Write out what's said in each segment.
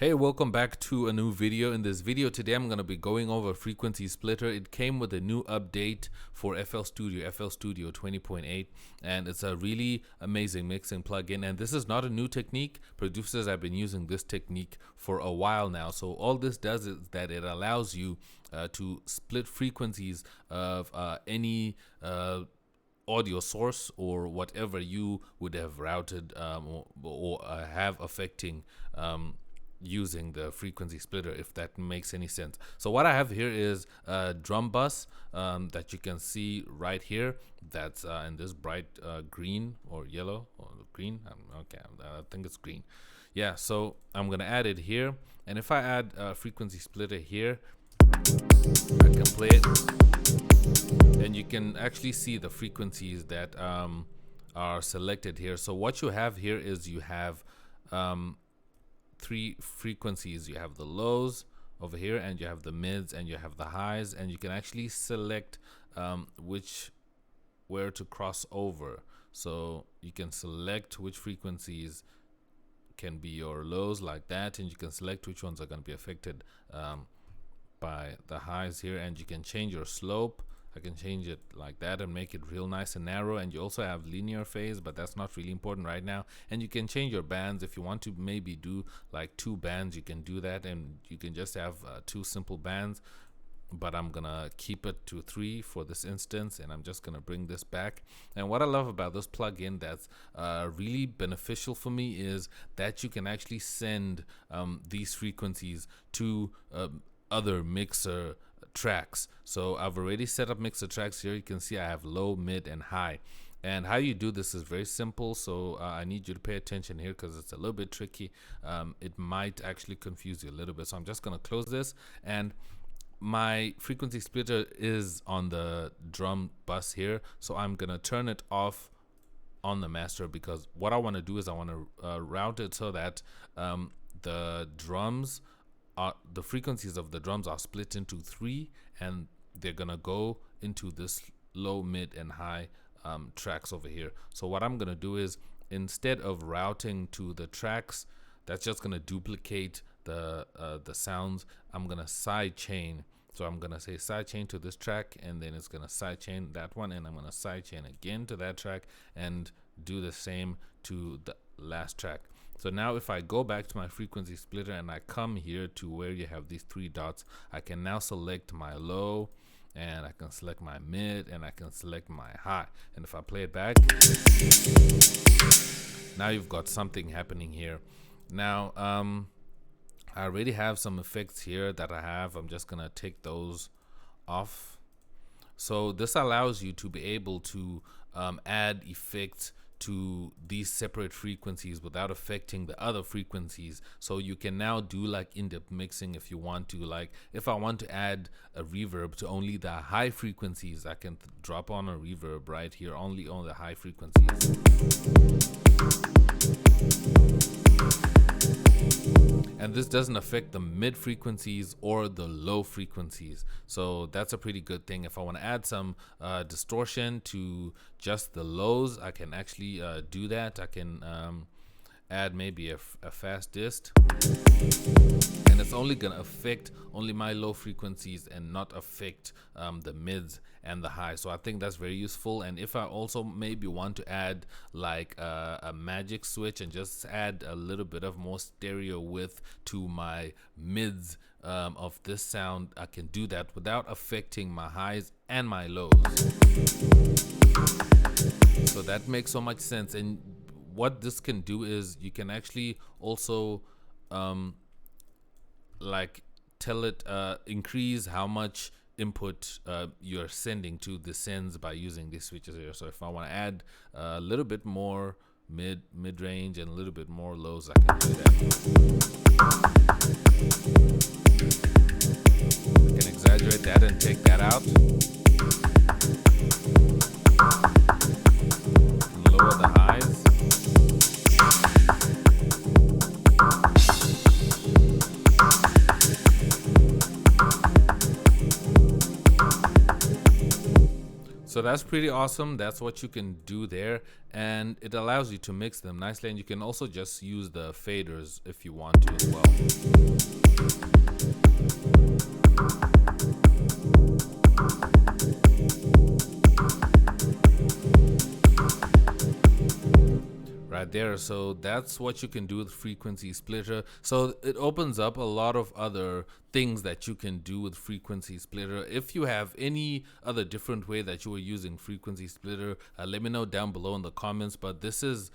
Hey, welcome back to a new video. In this video today, I'm going to be going over Frequency Splitter. It came with a new update for FL Studio 20.8, and it's a really amazing mixing plugin. And this is not a new technique. Producers have been using this technique for a while now. So all this does is that it allows you to split frequencies of any audio source or whatever you would have routed or have affecting using the frequency splitter, if that makes any sense. So what I have here is a drum bus that you can see right here, that's in this bright green or yellow or green. Okay, I think it's green. Yeah, so I'm gonna add it here, and if I add a frequency splitter here, I can play it, and you can actually see the frequencies that are selected here. So what you have here is you have three frequencies. You have the lows over here, and you have the mids, and you have the highs, and you can actually select where to cross over. So you can select which frequencies can be your lows like that, and you can select which ones are going to be affected by the highs here, and you can change your slope. I can change it like that and make it real nice and narrow, and you also have linear phase, but that's not really important right now. And you can change your bands. If you want to maybe do like 2 bands, you can do that, and you can just have 2 simple bands, but I'm gonna keep it to 3 for this instance, and I'm just gonna bring this back. And what I love about this plugin that's really beneficial for me is that you can actually send these frequencies to other mixer tracks. So I've already set up mixer tracks here. You can see I have low, mid, and high. And how you do this is very simple, so I need you to pay attention here because it's a little bit tricky. It might actually confuse you a little bit, so I'm just going to close this, and my frequency splitter is on the drum bus here, so I'm going to turn it off on the master, because what I want to do is I want to route it so that the drums, the frequencies of the drums are split into 3, and they're gonna go into this low, mid, and high tracks over here. So what I'm gonna do is, instead of routing to the tracks, that's just gonna duplicate the sounds. I'm gonna side chain. So I'm gonna say side chain to this track, and then it's gonna side chain that one, and I'm gonna side chain again to that track, and do the same to the last track. So now if I go back to my frequency splitter and I come here to where you have these 3 dots, I can now select my low, and I can select my mid, and I can select my high. And if I play it back, now you've got something happening here. Now I already have some effects here that I have. I'm just gonna take those off. So this allows you to be able to add effects to these separate frequencies without affecting the other frequencies. So you can now do like in-depth mixing if you want to. Like if I want to add a reverb to only the high frequencies, I can drop on a reverb right here, only on the high frequencies. And this doesn't affect the mid frequencies or the low frequencies, so that's a pretty good thing. If I want to add some distortion to just the lows, I can actually do that. I can add maybe a fast dist, and it's only gonna affect only my low frequencies and not affect the mids and the highs. So I think that's very useful. And if I also maybe want to add like a magic switch and just add a little bit of more stereo width to my mids of this sound, I can do that without affecting my highs and my lows. So that makes so much sense. And what this can do is you can actually also like tell it increase how much input you're sending to the sends by using these switches here. So if I want to add a little bit more mid range and a little bit more lows, I can do that. I can exaggerate that and take that out. Lower the highs. So that's pretty awesome. That's what you can do there, and it allows you to mix them nicely, and you can also just use the faders if you want to as well. Right there. So that's what you can do with frequency splitter. So it opens up a lot of other things that you can do with frequency splitter. If you have any other different way that you are using frequency splitter, let me know down below in the comments. But this is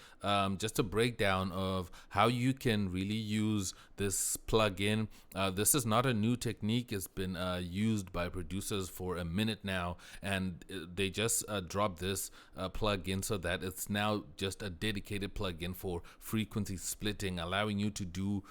just a breakdown of how you can really use this plugin. This is not a new technique. It's been used by producers for a minute now, and they just dropped this plugin so that it's now just a dedicated plugin for frequency splitting, allowing you to do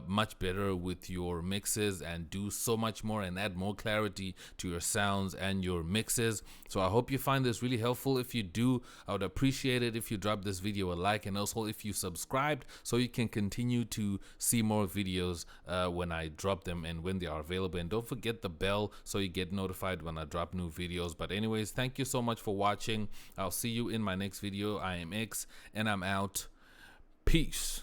much better with your mixes and do so much more and add more clarity to your sounds and your mixes. So I hope you find this really helpful. If you do, I would appreciate it if you drop this video a like, and also if you subscribed so you can continue to see more videos when I drop them and when they are available. And don't forget the bell so you get notified when I drop new videos. But anyways, thank you so much for watching. I'll see you in my next video. I am X, and I'm out. Peace.